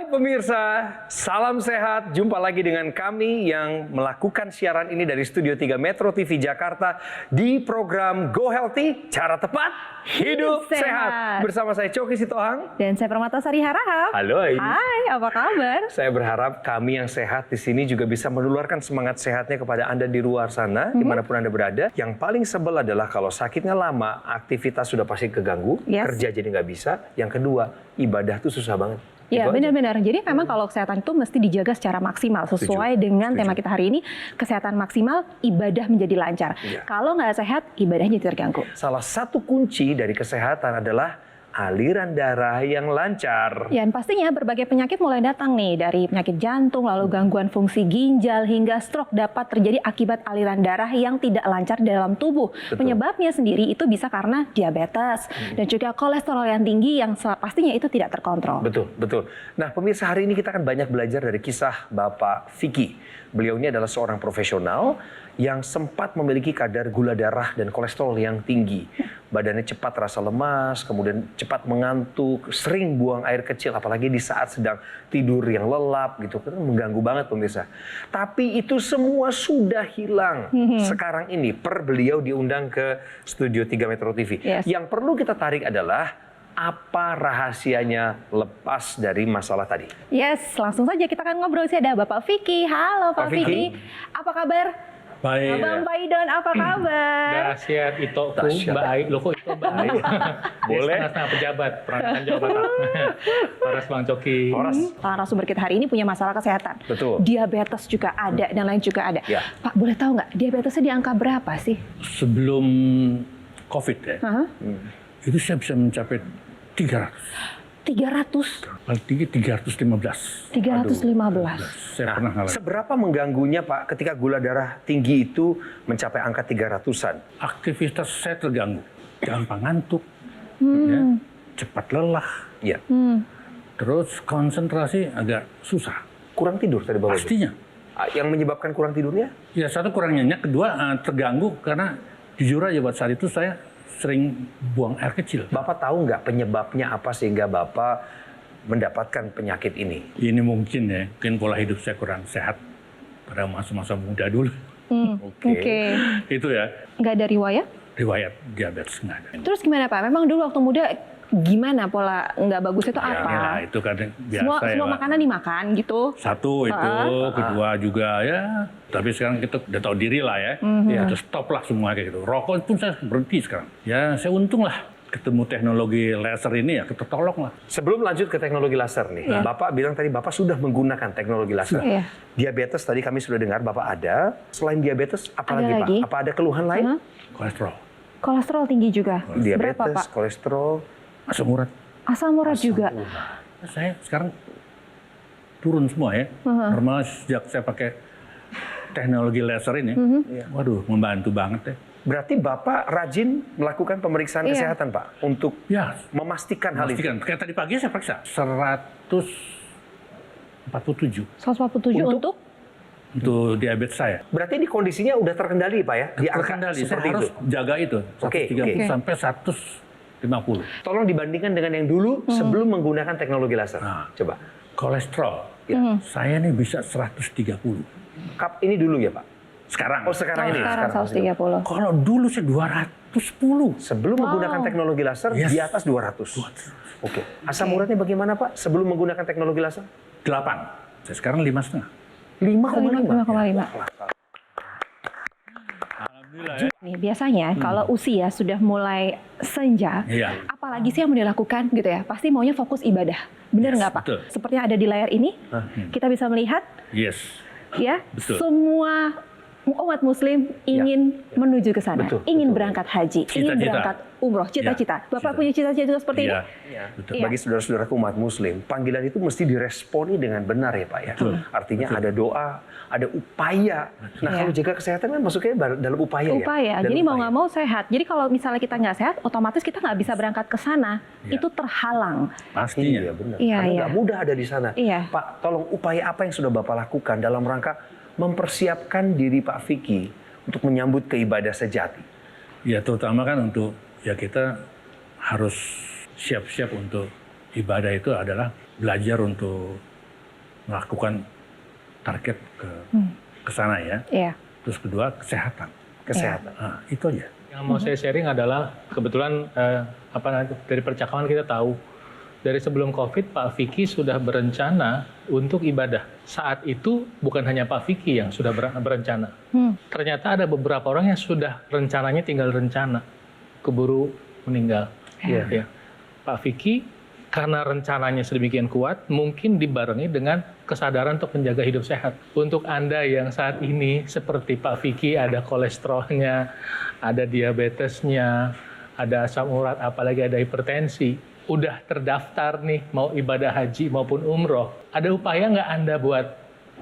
pemirsa, salam sehat. Jumpa lagi dengan kami yang melakukan siaran ini dari Studio 3 Metro TV Jakarta di program Go Healthy, Cara Tepat Hidup Sehat. Bersama saya Coki Sitohang. Dan saya Permatasari Harahap. Halo. Hai, apa kabar? Saya berharap kami yang sehat di sini juga bisa menularkan semangat sehatnya kepada Anda di luar sana, dimanapun Anda berada. Yang paling sebel adalah kalau sakitnya lama, aktivitas sudah pasti keganggu, kerja jadi nggak bisa. Yang kedua, ibadah tuh susah banget. Iya, benar-benar. Jadi memang kalau kesehatan itu mesti dijaga secara maksimal. Sesuai dengan tema kita hari ini, kesehatan maksimal, ibadah menjadi lancar. Kalau nggak sehat, ibadahnya terganggu. Salah satu kunci dari kesehatan adalah aliran darah yang lancar. Ya, dan pastinya berbagai penyakit mulai datang nih. Dari penyakit jantung, lalu gangguan fungsi ginjal, hingga stroke dapat terjadi akibat aliran darah yang tidak lancar di dalam tubuh. Penyebabnya sendiri itu bisa karena diabetes dan juga kolesterol yang tinggi yang pastinya itu tidak terkontrol. Betul. Nah, pemirsa, hari ini kita akan banyak belajar dari kisah Bapak Vicky. Beliau ini adalah seorang profesional yang sempat memiliki kadar gula darah dan kolesterol yang tinggi. Badannya cepat terasa lemas, kemudian cepat mengantuk, sering buang air kecil, apalagi di saat sedang tidur yang lelap gitu. Kan mengganggu banget pemirsa. Tapi itu semua sudah hilang. Sekarang ini beliau diundang ke Studio 3 Metro TV. Yang perlu kita tarik adalah apa rahasianya lepas dari masalah tadi? Yes, langsung saja kita akan ngobrol. Ada Bapak Vicky. Halo Pak Vicky. Apa kabar? Baik. Abang Paidon, apa kabar? Dahsyat, Itoku, baik. Loh kok itu baik? Boleh. Setengah pejabat, peranakan jabatan. Horas Bang Coki. Narasumber kita hari ini punya masalah kesehatan. Betul. Diabetes juga ada, dan lain juga ada. Ya. Pak, boleh tahu nggak diabetesnya di angka berapa sih? Sebelum COVID ya, itu saya bisa mencapai 300. 300? Paling tinggi 315. 315. Saya pernah ngalamin. Seberapa mengganggunya Pak ketika gula darah tinggi itu mencapai angka 300-an? Aktivitas saya terganggu. Gampang ngantuk, ya, cepat lelah, Ya. terus konsentrasi agak susah. Kurang tidur tadi Bapak. Pastinya. Yang menyebabkan kurang tidurnya? Ya, satu kurang nyenyak, kedua terganggu karena jujur aja buat saat itu saya sering buang air kecil. Bapak tahu nggak penyebabnya apa sehingga Bapak mendapatkan penyakit ini? Ini mungkin pola hidup saya kurang sehat pada masa-masa muda dulu. Oke. Itu ya, Nggak ada riwayat? riwayat diabetes nggak ada. Terus gimana Pak? Memang dulu waktu muda gimana pola nggak bagus itu apa? Ya, itu kan biasa Semua Pak. makanan dimakan gitu? Satu itu, kedua juga ya. Tapi sekarang kita udah tahu diri lah ya. Ya, terus stop lah semua kayak gitu. Rokok pun saya berhenti sekarang. Ya, saya untung lah ketemu teknologi laser ini ya, kita tolong lah. Sebelum lanjut ke teknologi laser nih, Bapak bilang tadi Bapak sudah menggunakan teknologi laser. Diabetes tadi kami sudah dengar Bapak ada. Selain diabetes, apa lagi Pak? Apa ada keluhan lain? Kolesterol, Kolesterol tinggi juga? Diabetes, Berapa Pak? kolesterol. asam urat. Asam urat juga? Saya sekarang turun semua ya. Normal sejak saya pakai teknologi laser ini. Waduh, membantu banget ya. Berarti Bapak rajin melakukan pemeriksaan kesehatan Pak untuk memastikan hal itu. Kayak tadi pagi saya periksa 147. 147 untuk? Untuk diabetes saya. Berarti ini kondisinya udah terkendali Pak ya? Di angka Terkendali, saya seperti harus itu? jaga itu. 130 sampai 150. Tolong dibandingkan dengan yang dulu sebelum menggunakan teknologi laser. Coba. Kolesterol, saya nih bisa 130. Kap ini dulu ya Pak? Sekarang. Oh sekarang ini? Sekarang 130. Kalau dulu saya 210. Sebelum menggunakan teknologi laser di atas 200. Oke. Asam uratnya bagaimana Pak sebelum menggunakan teknologi laser? 8. Saya sekarang 5,5. 5,5. 5,5. Alhamdulillah ya. Nih, biasanya kalau usia sudah mulai senja, apalagi sih yang mau dilakukan gitu ya? Pasti maunya fokus ibadah. Benar nggak Pak? Betul. Seperti yang ada di layar ini, kita bisa melihat Yes. ya, Betul. semua umat muslim ingin menuju ke sana, ingin berangkat haji, ingin berangkat umroh, cita-cita. Bapak punya cita-cita seperti ini? Bagi saudara-saudaraku umat muslim, panggilan itu mesti diresponi dengan benar ya Pak ya. Artinya ada doa, ada upaya. Nah kalau jaga kesehatan kan masuknya dalam upaya ya. Upaya, jadi mau nggak mau sehat. Jadi kalau misalnya kita nggak sehat, otomatis kita nggak bisa berangkat ke sana. Itu terhalang. Pastinya. Iya benar. Karena nggak mudah ada di sana. Pak, tolong upaya apa yang sudah Bapak lakukan dalam rangka mempersiapkan diri Pak Vicky untuk menyambut ke ibadah sejati? Ya terutama kan untuk kita harus siap-siap untuk ibadah itu adalah belajar untuk melakukan target ke sana ya. Iya. Terus kedua kesehatan. Kesehatan. Nah, itu aja. Yang mau saya sharing adalah kebetulan dari percakapan kita tahu dari sebelum COVID Pak Vicky sudah berencana untuk ibadah. Saat itu bukan hanya Pak Vicky yang sudah berencana. Ternyata ada beberapa orang yang sudah rencananya tinggal rencana, keburu meninggal. Ya. Pak Vicky karena rencananya sedemikian kuat, mungkin dibarengi dengan kesadaran untuk menjaga hidup sehat. Untuk Anda yang saat ini seperti Pak Vicky, ada kolesterolnya, ada diabetesnya, ada asam urat, apalagi ada hipertensi, udah terdaftar nih mau ibadah haji maupun umroh, ada upaya nggak Anda buat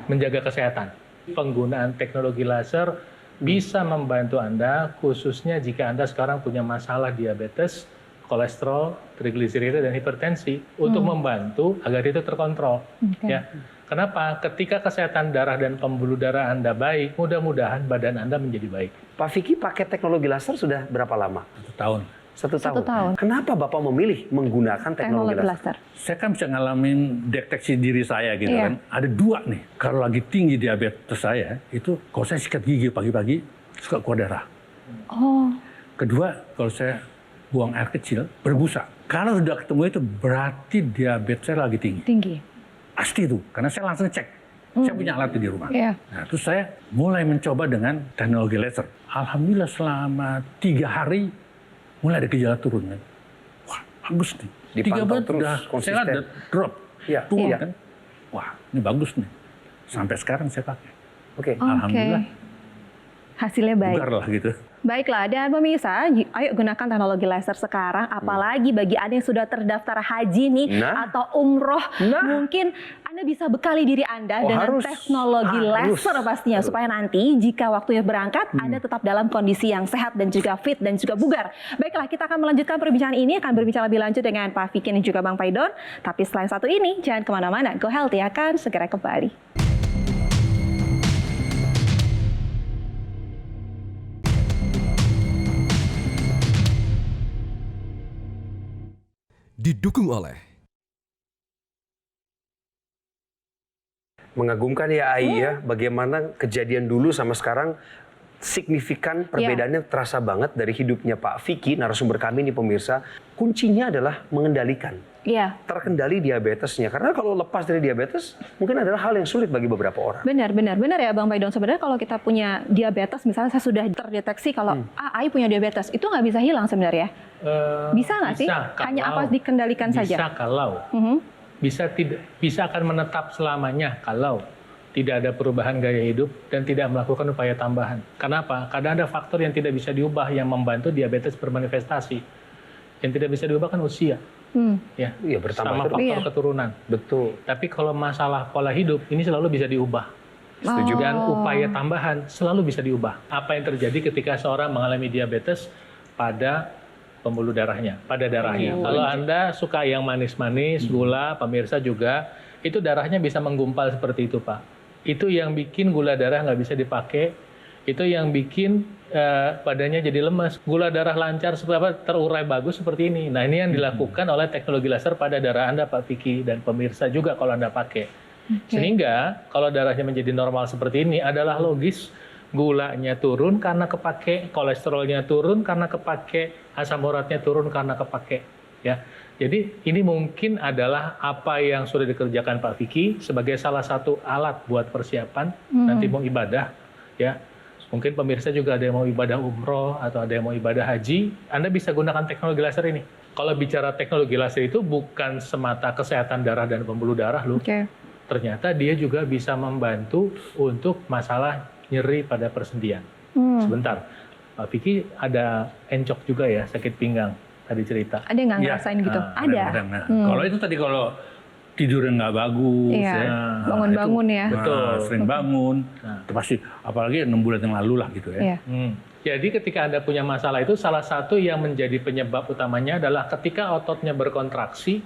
menjaga kesehatan? Penggunaan teknologi laser bisa membantu Anda, khususnya jika Anda sekarang punya masalah diabetes, kolesterol, trigliserida, dan hipertensi, untuk membantu agar itu terkontrol. Ya. Kenapa? Ketika kesehatan darah dan pembuluh darah Anda baik, mudah-mudahan badan Anda menjadi baik. Pak Vicky pakai teknologi laser sudah berapa lama? 1 tahun. Satu Satu tahun. Kenapa Bapak memilih menggunakan teknologi laser? Saya kan bisa ngalamin deteksi diri saya gitu Iya. kan. Ada 2 nih. Kalau lagi tinggi diabetes saya, itu kalau saya sikat gigi pagi-pagi, suka keluar darah. Oh, Kedua, kalau saya buang air kecil, berbusa. Kalau sudah ketemu itu, berarti diabetes saya lagi tinggi. tinggi. Pasti itu, karena saya langsung cek. Saya punya alat di rumah. Iya. Nah, terus saya mulai mencoba dengan teknologi laser. Alhamdulillah selama 3 hari, mulai ada gejala turun kan. Wah, bagus nih. 3 Dipantau bulan terus, udah konsisten. saya ada drop. Iya, Turun iya. kan. Wah, ini bagus nih. Sampai sekarang saya pakai. Oke. Alhamdulillah. Hasilnya baik. Bugar lah gitu. Baiklah, dan pemirsa, ayo gunakan teknologi laser sekarang, apalagi bagi Anda yang sudah terdaftar haji nih, Nah. atau umroh, Nah. mungkin Anda bisa bekali diri Anda Oh, dengan harus. teknologi Harus. laser pastinya, Harus. supaya nanti jika waktunya berangkat, Anda tetap dalam kondisi yang sehat dan juga fit dan juga bugar. Baiklah, kita akan melanjutkan perbincangan ini, akan berbicara lebih lanjut dengan Pak Vicky dan juga Bang Paidon, tapi selain satu ini, jangan kemana-mana, Go Healthy akan segera kembali. Didukung oleh Mengagumkan ya Ai ya, bagaimana kejadian dulu sama sekarang signifikan perbedaannya terasa banget dari hidupnya Pak Vicky, narasumber kami nih pemirsa. Kuncinya adalah mengendalikan, Iya. terkendali diabetesnya. Karena kalau lepas dari diabetes, mungkin adalah hal yang sulit bagi beberapa orang. Benar ya Bang Paidon. Sebenarnya kalau kita punya diabetes, misalnya saya sudah terdeteksi kalau Ai punya diabetes, itu nggak bisa hilang sebenarnya. Bisa nggak sih? Hanya apa dikendalikan bisa saja? Kalau bisa akan menetap selamanya kalau tidak ada perubahan gaya hidup dan tidak melakukan upaya tambahan. Kenapa? Karena ada faktor yang tidak bisa diubah yang membantu diabetes bermanifestasi. Yang tidak bisa diubah kan usia. Ya, Iya, bertambah sama terus. faktor Iya. keturunan. Betul. Tapi kalau masalah pola hidup ini selalu bisa diubah. Setuju. Dan upaya tambahan selalu bisa diubah. Apa yang terjadi ketika seorang mengalami diabetes pada pembuluh darahnya, pada darahnya. Kalau Anda suka yang manis-manis, gula, pemirsa juga, itu darahnya bisa menggumpal seperti itu, Pak. Itu yang bikin gula darah nggak bisa dipakai, itu yang bikin badannya jadi lemes. Gula darah lancar, terurai bagus seperti ini. Nah, ini yang dilakukan oleh teknologi laser pada darah Anda, Pak Vicky, dan pemirsa juga kalau Anda pakai. Sehingga kalau darahnya menjadi normal seperti ini adalah logis, gulanya turun karena kepake, kolesterolnya turun karena kepake, asam uratnya turun karena kepake. Ya, jadi ini mungkin adalah apa yang sudah dikerjakan Pak Vicky sebagai salah satu alat buat persiapan nanti mau ibadah. Ya, mungkin pemirsa juga ada yang mau ibadah umroh atau ada yang mau ibadah haji. Anda bisa gunakan teknologi laser ini. Kalau bicara teknologi laser itu bukan semata kesehatan darah dan pembuluh darah loh. Ternyata dia juga bisa membantu untuk masalah nyeri pada persendian. Sebentar, Pak Vicky ada encok juga ya, sakit pinggang tadi cerita. Ada yang nggak Ya, ngerasain gitu? Ada. kadang-kadang. Nah, kalau itu tadi kalau tidurnya nggak bagus, Iya, nah, bangun-bangun itu, ya. betul, sering bangun. Nah, itu pasti, apalagi 6 bulan yang lalu lah gitu ya. Iya. Jadi ketika Anda punya masalah itu, salah satu yang menjadi penyebab utamanya adalah ketika ototnya berkontraksi,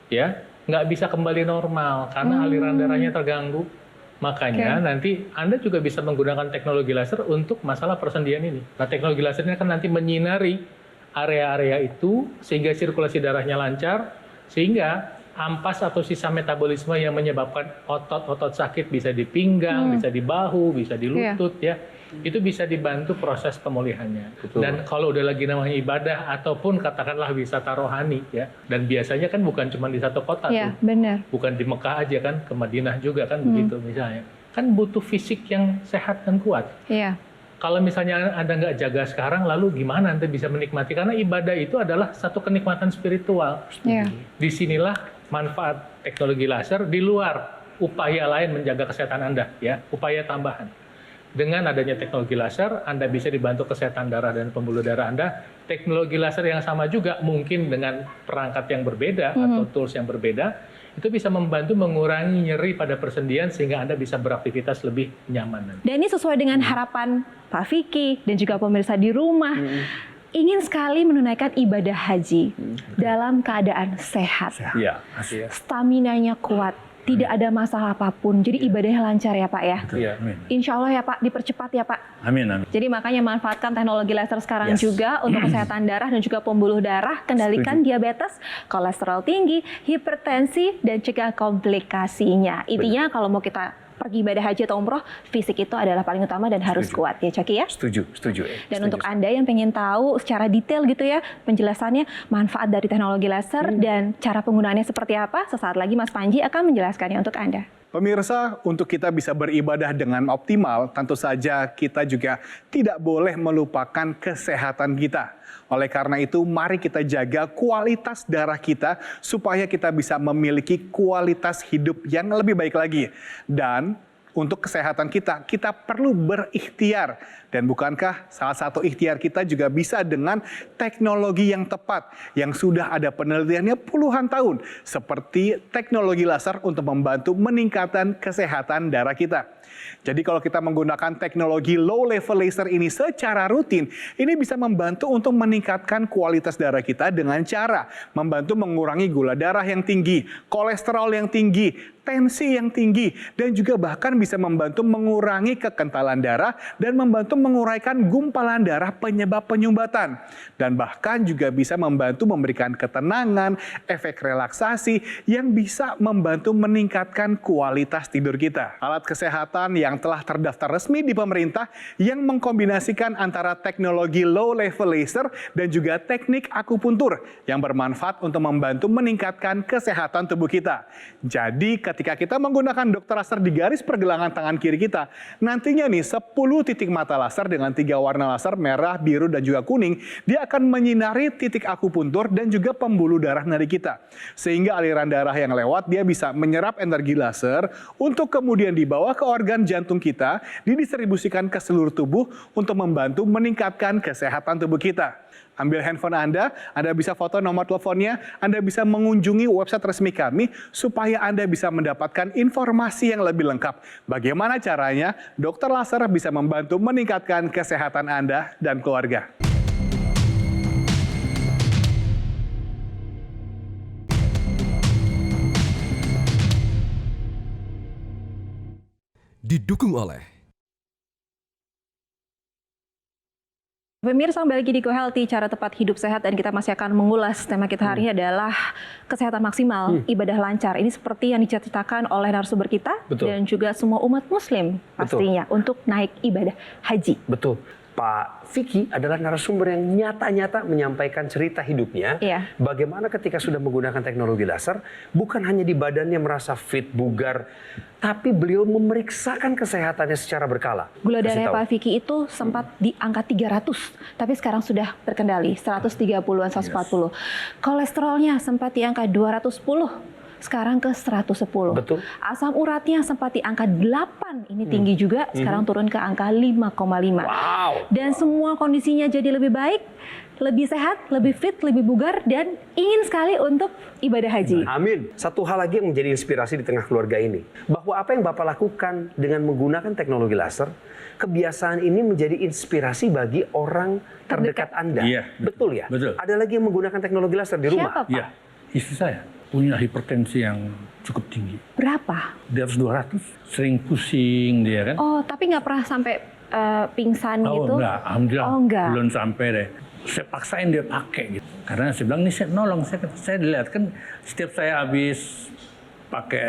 ya nggak bisa kembali normal karena aliran darahnya terganggu. Makanya nanti Anda juga bisa menggunakan teknologi laser untuk masalah persendian ini. Nah, teknologi laser ini akan nanti menyinari area-area itu sehingga sirkulasi darahnya lancar, sehingga ampas atau sisa metabolisme yang menyebabkan otot-otot sakit bisa di pinggang, bisa di bahu, bisa di lutut ya. Itu bisa dibantu proses pemulihannya. Betul. Dan kalau udah lagi namanya ibadah ataupun katakanlah wisata rohani ya. Dan biasanya kan bukan cuma di satu kota Iya, tuh. benar. Bukan di Mekah aja kan, ke Madinah juga kan begitu misalnya. Kan butuh fisik yang sehat dan kuat. Iya. Kalau misalnya Anda nggak jaga sekarang, lalu gimana Anda bisa menikmati? Karena ibadah itu adalah satu kenikmatan spiritual. Iya. Disinilah manfaat teknologi laser di luar upaya lain menjaga kesehatan Anda, ya, upaya tambahan. Dengan adanya teknologi laser, Anda bisa dibantu kesehatan darah dan pembuluh darah Anda. Teknologi laser yang sama juga mungkin dengan perangkat yang berbeda atau tools yang berbeda, itu bisa membantu mengurangi nyeri pada persendian sehingga Anda bisa beraktivitas lebih nyaman. Dan ini sesuai dengan harapan Pak Vicky dan juga pemirsa di rumah. Ingin sekali menunaikan ibadah haji dalam keadaan sehat. Iya. Staminanya kuat, tidak ada masalah apapun. Jadi ibadahnya lancar ya Pak ya. Iya. Amin. Insya Allah ya Pak, dipercepat ya Pak. Amin, amin. Jadi makanya manfaatkan teknologi laser sekarang Yes. juga untuk kesehatan darah dan juga pembuluh darah, kendalikan diabetes, kolesterol tinggi, hipertensi, dan cegah komplikasinya. Intinya kalau mau kita pergi ibadah haji atau umroh, fisik itu adalah paling utama dan harus kuat ya Coki ya. Setuju. Dan untuk Anda yang pengen tahu secara detail gitu ya penjelasannya, manfaat dari teknologi laser dan cara penggunaannya seperti apa, sesaat lagi Mas Panji akan menjelaskannya untuk Anda. Pemirsa, untuk kita bisa beribadah dengan optimal, tentu saja kita juga tidak boleh melupakan kesehatan kita. Oleh karena itu, mari kita jaga kualitas darah kita supaya kita bisa memiliki kualitas hidup yang lebih baik lagi. Dan untuk kesehatan kita, kita perlu berikhtiar. Dan bukankah salah satu ikhtiar kita juga bisa dengan teknologi yang tepat, yang sudah ada penelitiannya puluhan tahun, seperti teknologi laser untuk membantu meningkatkan kesehatan darah kita. Jadi kalau kita menggunakan teknologi low level laser ini secara rutin, ini bisa membantu untuk meningkatkan kualitas darah kita dengan cara membantu mengurangi gula darah yang tinggi, kolesterol yang tinggi, tensi yang tinggi, dan juga bahkan bisa membantu mengurangi kekentalan darah dan membantu menguraikan gumpalan darah penyebab penyumbatan. Dan bahkan juga bisa membantu memberikan ketenangan, efek relaksasi yang bisa membantu meningkatkan kualitas tidur kita. Alat kesehatan yang telah terdaftar resmi di pemerintah yang mengkombinasikan antara teknologi low level laser dan juga teknik akupuntur yang bermanfaat untuk membantu meningkatkan kesehatan tubuh kita. Jadi ketika kita menggunakan dokter laser di garis pergelangan tangan kiri kita, nantinya nih 10 titik mata laser dengan 3 warna laser merah, biru, dan juga kuning, dia akan menyinari titik akupuntur dan juga pembuluh darah nadi kita. Sehingga aliran darah yang lewat, dia bisa menyerap energi laser untuk kemudian dibawa ke organ jantung kita, didistribusikan ke seluruh tubuh untuk membantu meningkatkan kesehatan tubuh kita. Ambil handphone Anda bisa foto nomor teleponnya, Anda bisa mengunjungi website resmi kami supaya Anda bisa mendapatkan informasi yang lebih lengkap. Bagaimana caranya? Dokter laser bisa membantu meningkatkan kesehatan Anda dan keluarga. Didukung oleh Pemirsa, kembali lagi di Go Healthy, cara tepat hidup sehat, dan kita masih akan mengulas tema kita hari ini adalah kesehatan maksimal, ibadah lancar. Ini seperti yang diceritakan oleh narasumber kita dan juga semua umat muslim pastinya untuk naik ibadah haji. Betul. Pak Vicky adalah narasumber yang nyata-nyata menyampaikan cerita hidupnya. Iya. Bagaimana ketika sudah menggunakan teknologi laser, bukan hanya di badannya merasa fit, bugar, tapi beliau memeriksakan kesehatannya secara berkala. Gula Kasih darahnya tahu. Pak Vicky itu sempat di angka 300, tapi sekarang sudah terkendali 130-an, 140. Kolesterolnya sempat di angka 210. Sekarang ke 110. Betul. Asam uratnya sempat di angka 8, ini tinggi juga, sekarang turun ke angka 5,5. Wow. Dan semua kondisinya jadi lebih baik, lebih sehat, lebih fit, lebih bugar, dan ingin sekali untuk ibadah haji. Amin. Satu hal lagi yang menjadi inspirasi di tengah keluarga ini, bahwa apa yang Bapak lakukan dengan menggunakan teknologi laser, kebiasaan ini menjadi inspirasi bagi orang terdekat Anda. Iya, Betul ya? betul. Ada lagi yang menggunakan teknologi laser di rumah? Siapa, Pak? Ya, istri saya punya hipertensi yang cukup tinggi. Berapa? Di atas 200, sering pusing dia kan. Oh, tapi nggak pernah sampai pingsan gitu? Enggak, alhamdulillah Oh, enggak. belum sampai deh. saya paksain dia pakai gitu. Karena saya bilang, ini saya nolong, saya dilihat kan setiap saya habis pakai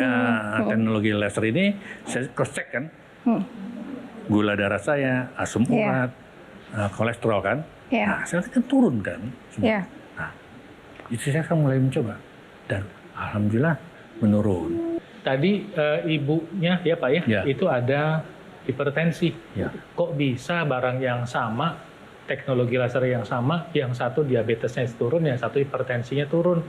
teknologi laser ini, saya cross check kan, gula darah saya, asam urat, kolesterol kan, nah saya kan turun kan, semua. Nah, itu saya kan mulai mencoba dan alhamdulillah menurun. Tadi ibunya ya Pak ya, itu ada hipertensi. Kok bisa barang yang sama, teknologi laser yang sama, yang satu diabetesnya turun, yang satu hipertensinya turun?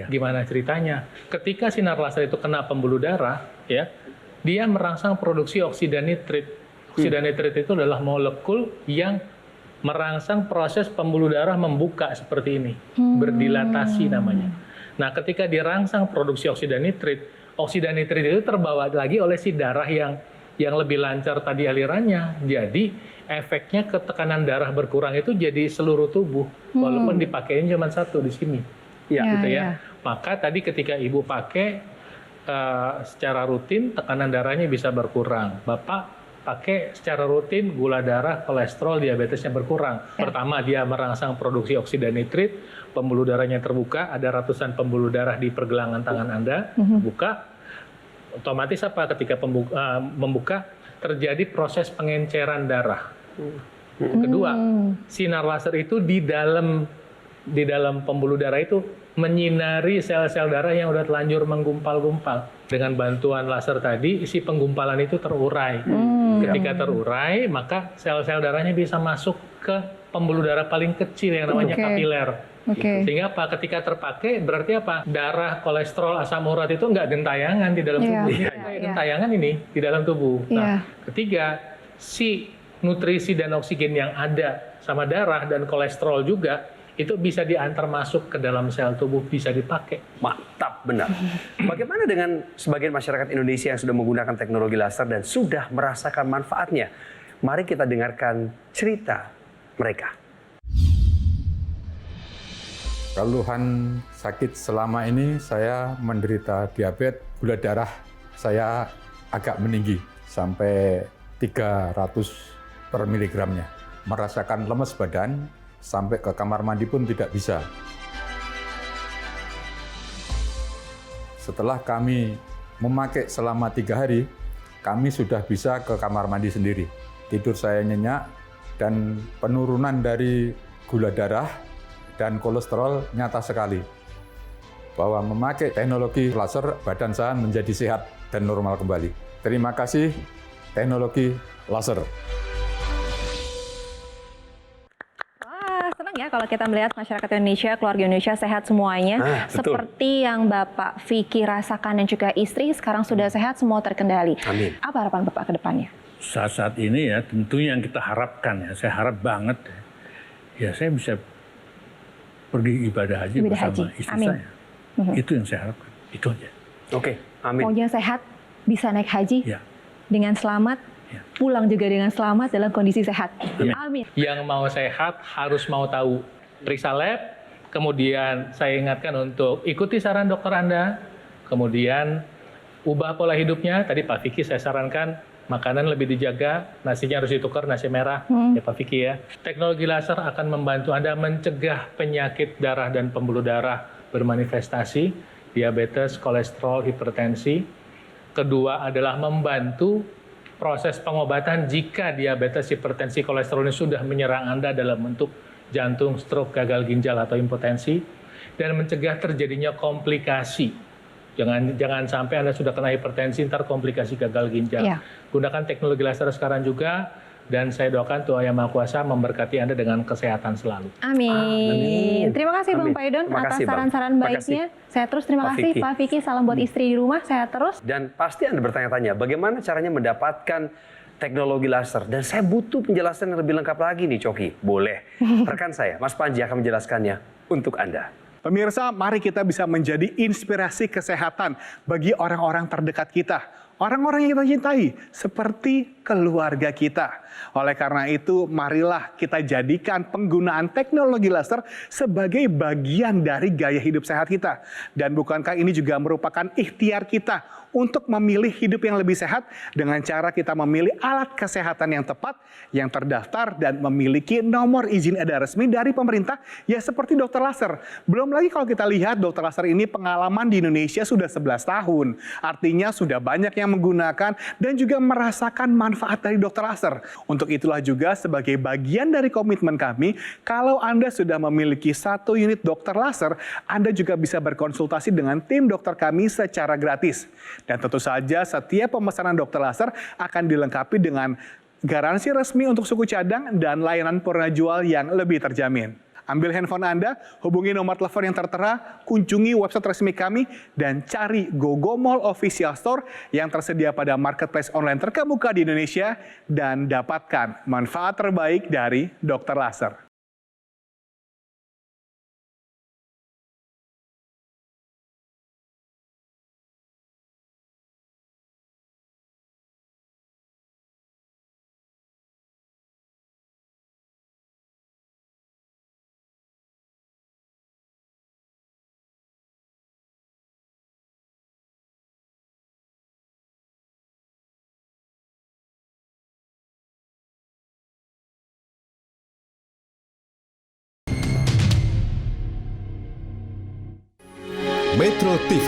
Gimana ceritanya? Ketika sinar laser itu kena pembuluh darah, ya, dia merangsang produksi oksida nitrit. Oksida nitrit itu adalah molekul yang merangsang proses pembuluh darah membuka seperti ini, berdilatasi namanya. Nah, ketika dirangsang produksi oksida nitrit itu terbawa lagi oleh si darah yang lebih lancar tadi alirannya. Jadi efeknya ke tekanan darah berkurang itu jadi seluruh tubuh, walaupun dipakein cuma satu di sini. Gitu ya. Maka tadi ketika ibu pakai secara rutin, tekanan darahnya bisa berkurang. Bapak pakai secara rutin, gula darah, kolesterol, diabetesnya berkurang. Pertama, dia merangsang produksi oksida nitrit, pembuluh darahnya terbuka, ada ratusan pembuluh darah di pergelangan tangan Anda, buka. Otomatis apa? Ketika membuka, terjadi proses pengenceran darah. Kedua, sinar laser itu di dalam pembuluh darah itu menyinari sel-sel darah yang udah telanjur menggumpal-gumpal. Dengan bantuan laser tadi, isi penggumpalan itu terurai. Ketika terurai, maka sel-sel darahnya bisa masuk ke pembuluh darah paling kecil yang namanya kapiler. Sehingga apa? Ketika terpakai, berarti apa? Darah, kolesterol, asam urat itu nggak gentayangan di dalam tubuh. Gentayangan ini di dalam tubuh. Nah, ketiga, si nutrisi dan oksigen yang ada sama darah dan kolesterol juga, itu bisa diantar masuk ke dalam sel tubuh, bisa dipakai. Mantap, benar. Bagaimana dengan sebagian masyarakat Indonesia yang sudah menggunakan teknologi laser dan sudah merasakan manfaatnya? Mari kita dengarkan cerita mereka. Keluhan sakit selama ini saya menderita diabetes, gula darah saya agak meninggi sampai 300 per miligramnya. Merasakan lemes badan, sampai ke kamar mandi pun tidak bisa. Setelah kami memakai selama 3 hari, kami sudah bisa ke kamar mandi sendiri. Tidur saya nyenyak dan penurunan dari gula darah dan kolesterol nyata sekali. Bahwa memakai teknologi laser, badan saya menjadi sehat dan normal kembali. Terima kasih teknologi laser. Ya, kalau kita melihat masyarakat Indonesia, keluarga Indonesia sehat semuanya, seperti yang Bapak Vicky rasakan dan juga istri sekarang sudah sehat, semua terkendali. Amin. Apa harapan Bapak ke depannya? Saat ini ya tentunya yang kita harapkan ya, saya harap banget ya saya bisa pergi ibadah haji bersama istri saya. Itu yang saya harapkan, itu aja. Oke, amin. Pokoknya sehat, bisa naik haji dengan selamat, pulang juga dengan selamat dalam kondisi sehat. Amin. Yang mau sehat harus mau tahu. Periksa lab, kemudian saya ingatkan untuk ikuti saran dokter Anda, kemudian ubah pola hidupnya. Tadi Pak Vicky saya sarankan makanan lebih dijaga, nasinya harus ditukar nasi merah, ya Pak Vicky ya. Teknologi laser akan membantu Anda mencegah penyakit darah dan pembuluh darah bermanifestasi, diabetes, kolesterol, hipertensi. Kedua adalah membantu proses pengobatan jika diabetes, hipertensi, kolesterol ini sudah menyerang Anda dalam bentuk jantung, stroke, gagal ginjal, atau impotensi, dan mencegah terjadinya komplikasi. Jangan sampai Anda sudah kena hipertensi, ntar komplikasi gagal ginjal. Gunakan teknologi laser sekarang juga, dan saya doakan Tuhan Yang Maha Kuasa memberkati Anda dengan kesehatan selalu. Amin. Terima kasih Bang Paidon atas saran-saran baiknya. Saya terus terima kasih Pak Vicky. Salam buat istri di rumah, saya terus. Dan pasti Anda bertanya-tanya, bagaimana caranya mendapatkan teknologi laser? Dan saya butuh penjelasan yang lebih lengkap lagi nih, Coki. Boleh. Rekan saya, Mas Panji akan menjelaskannya untuk Anda. Pemirsa, mari kita bisa menjadi inspirasi kesehatan bagi orang-orang terdekat kita. orang-orang yang kita cintai, seperti keluarga kita. Oleh karena itu, marilah kita jadikan penggunaan teknologi laser sebagai bagian dari gaya hidup sehat kita. Dan bukankah ini juga merupakan ikhtiar kita untuk memilih hidup yang lebih sehat dengan cara kita memilih alat kesehatan yang tepat, yang terdaftar dan memiliki nomor izin edar resmi dari pemerintah, ya seperti dokter laser. Belum lagi kalau kita lihat dokter laser ini pengalaman di Indonesia sudah 11 tahun. Artinya sudah banyak yang menggunakan dan juga merasakan manfaat dari dokter laser. Untuk itulah juga sebagai bagian dari komitmen kami, kalau Anda sudah memiliki 1 unit dokter laser, Anda juga bisa berkonsultasi dengan tim dokter kami secara gratis. Dan tentu saja setiap pemesanan dokter laser akan dilengkapi dengan garansi resmi untuk suku cadang dan layanan purna jual yang lebih terjamin. Ambil handphone Anda, hubungi nomor telepon yang tertera, kunjungi website resmi kami, dan cari GoGo Mall Official Store yang tersedia pada marketplace online terkemuka di Indonesia dan dapatkan manfaat terbaik dari dokter laser. Metro TV,